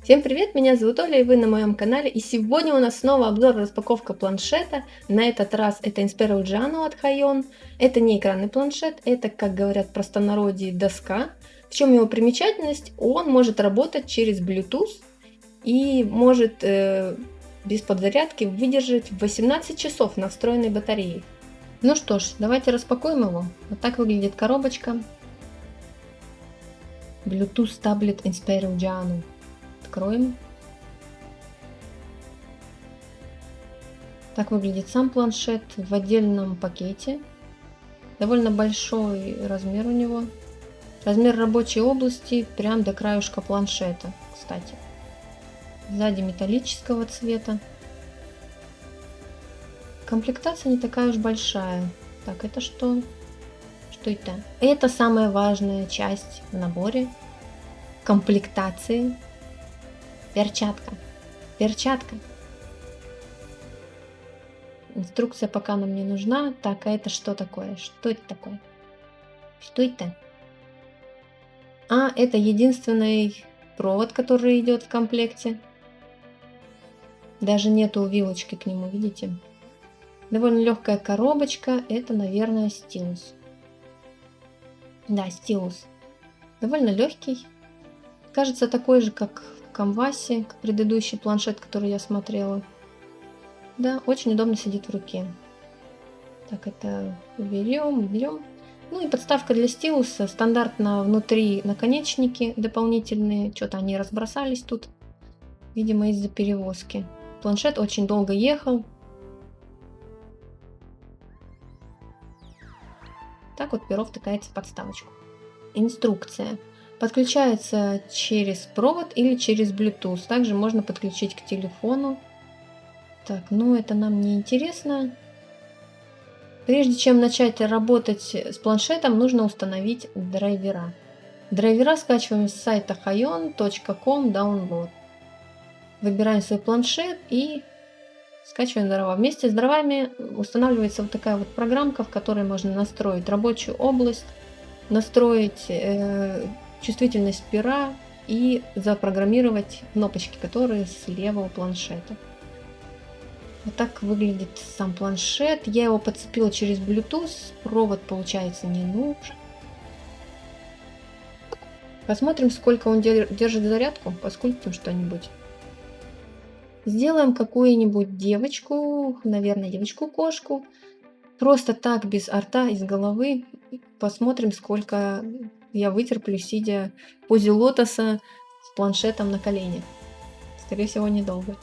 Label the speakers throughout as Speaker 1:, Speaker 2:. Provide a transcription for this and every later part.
Speaker 1: Всем привет, меня зовут Оля, и вы на моем канале. И сегодня у нас снова обзор распаковка планшета. На этот раз это Inspero Giano от Hayon. Это не экранный планшет, это, как говорят в простонародье, доска. В чем его примечательность? Он может работать через Bluetooth и может без подзарядки выдержать 18 часов на встроенной батарее. Ну что ж, давайте распакуем его. Вот так выглядит коробочка. Bluetooth таблет Inspero Giano. Откроем. Так выглядит сам планшет в отдельном пакете. Довольно большой размер у него. Размер рабочей области прям до краюшка планшета, кстати. Сзади металлического цвета. Комплектация не такая уж большая. Так, это что? Что это? Это самая важная часть в наборе комплектации. Перчатка. Перчатка. Инструкция пока нам не нужна. Так, а это что такое? Что это такое? Что это? А, это единственный провод, который идет в комплекте. Даже нету вилочки к нему, видите? Довольно легкая коробочка. Это, наверное, стилус. Да, стилус. Довольно легкий. Кажется, такой же, как в Canvas, как предыдущий планшет, который я смотрела. Да, очень удобно сидит в руке. Так, это берем. Ну и подставка для стилуса. Стандартно внутри наконечники дополнительные. Что-то они разбросались тут. Видимо, из-за перевозки. Планшет очень долго ехал. Так вот перо втыкается в подставочку. Инструкция. Подключается через провод или через Bluetooth. Также можно подключить к телефону. Так, ну это нам не интересно. Прежде чем начать работать с планшетом, нужно установить драйвера. Драйвера скачиваем с сайта hayon.com download. Выбираем свой планшет и скачиваем дрова. Вместе с дровами устанавливается вот такая вот программка, в которой можно настроить рабочую область, настроить чувствительность пера и запрограммировать кнопочки, которые слева у планшета. Вот так выглядит сам планшет. Я его подцепила через Bluetooth. Провод, получается, не нужен. Посмотрим, сколько он держит зарядку. Поскультим что-нибудь. Сделаем какую-нибудь девочку. Наверное, девочку-кошку. Просто так, без рта, из головы. Посмотрим, сколько я вытерплю, сидя в позе лотоса с планшетом на коленях. Скорее всего, недолго.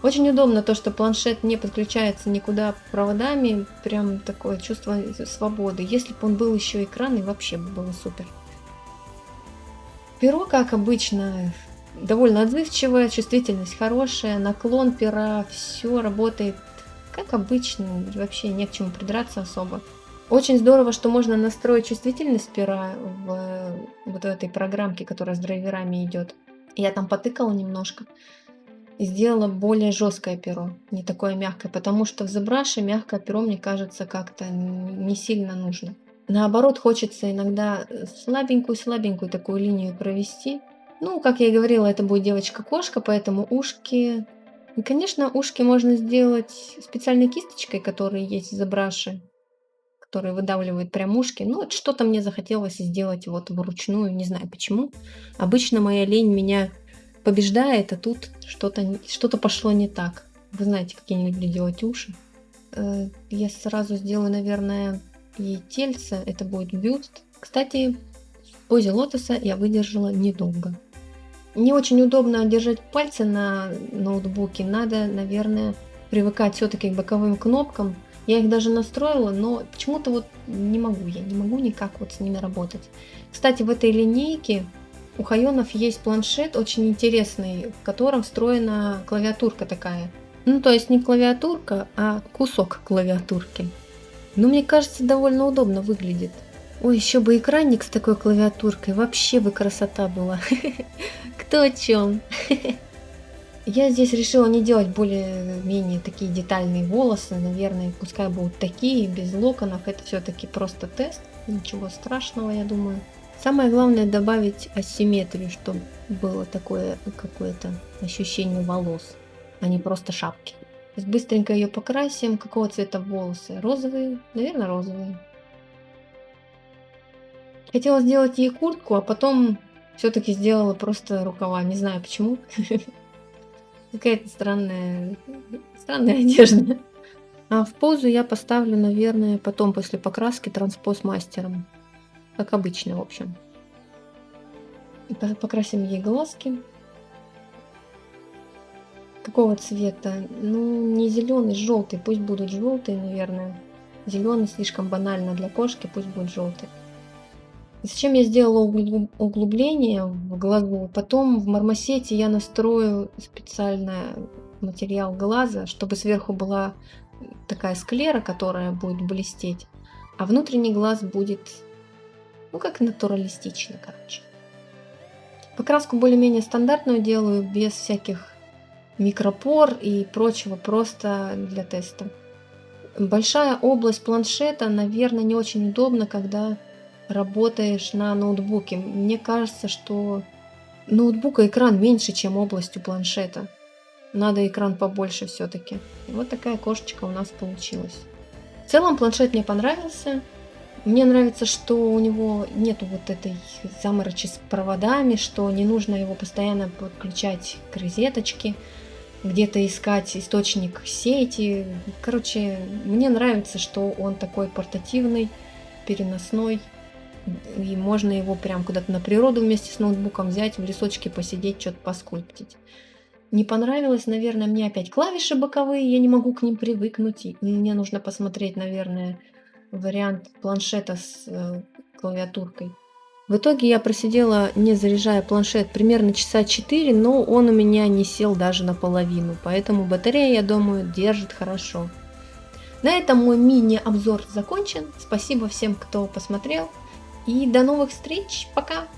Speaker 1: Очень удобно то, что планшет не подключается никуда проводами. Прям такое чувство свободы. Если бы он был еще экранный, вообще бы было супер. Перо, как обычно, довольно отзывчивое, чувствительность хорошая, наклон пера, все работает как обычно. Вообще не к чему придраться особо. Очень здорово, что можно настроить чувствительность пера в вот этой программке, которая с драйверами идет. Я там потыкала немножко. И сделала более жесткое перо, не такое мягкое, потому что в ZBrush мягкое перо, мне кажется, как-то не сильно нужно. Наоборот, хочется иногда слабенькую такую линию провести. Ну, как я и говорила, это будет девочка-кошка, поэтому ушки... И, конечно, ушки можно сделать специальной кисточкой, которые есть в ZBrush, которые выдавливают прям ушки. Ну, вот что-то мне захотелось сделать вот вручную, не знаю почему. Обычно моя лень меня побеждает, а тут что-то пошло не так. Вы знаете, как я не люблю делать уши. Я сразу сделаю, наверное, ей тельце. Это будет бюст. Кстати, в позе лотоса я выдержала недолго. Не очень удобно держать пальцы на ноутбуке. Надо, наверное, привыкать все-таки к боковым кнопкам. Я их даже настроила, но почему-то вот не могу никак вот с ними работать. Кстати, в этой линейке у Хайонов есть планшет очень интересный, в котором встроена клавиатурка такая. Ну, то есть не клавиатурка, а кусок клавиатурки. Но мне кажется, довольно удобно выглядит. Ой, еще бы экранник с такой клавиатуркой. Вообще бы красота была. Кто о чем? Я здесь решила не делать более-менее такие детальные волосы. Наверное, пускай будут такие, без локонов. Это все-таки просто тест. Ничего страшного, я думаю. Самое главное добавить асимметрию, чтобы было такое какое-то ощущение волос, а не просто шапки. То есть быстренько ее покрасим. Какого цвета волосы? Розовые? Наверное, розовые. Хотела сделать ей куртку, а потом все-таки сделала просто рукава. Не знаю почему. Какая-то странная одежда. А в позу я поставлю, наверное, потом после покраски транспоз мастером. Как обычно, в общем. Покрасим ей глазки. Какого цвета? Ну, не зеленый, желтый. Пусть будут желтые, наверное. Зеленый слишком банально для кошки, пусть будет желтый. Зачем я сделала углубление в глазу? Потом в мармосете я настрою специально материал глаза, чтобы сверху была такая склера, которая будет блестеть, а внутренний глаз будет, ну, как натуралистично, короче. Покраску более-менее стандартную делаю, без всяких микропор и прочего, просто для теста. Большая область планшета, наверное, не очень удобно, когда работаешь на ноутбуке. Мне кажется, что ноутбука экран меньше, чем область у планшета. Надо экран побольше все-таки. Вот такая кошечка у нас получилась. В целом планшет мне понравился. Мне нравится, что у него нету вот этой заморочи с проводами, что не нужно его постоянно подключать к розеточке, где-то искать источник сети. Короче, мне нравится, что он такой портативный, переносной. И можно его прям куда-то на природу вместе с ноутбуком взять, в лесочке посидеть, что-то поскульптить. Не понравилось, наверное, мне опять клавиши боковые, я не могу к ним привыкнуть. И мне нужно посмотреть, наверное, вариант планшета с клавиатуркой. В итоге я просидела, не заряжая планшет, примерно часа 4, но он у меня не сел даже наполовину. Поэтому батарея, я думаю, держит хорошо. На этом мой мини-обзор закончен. Спасибо всем, кто посмотрел. И до новых встреч. Пока!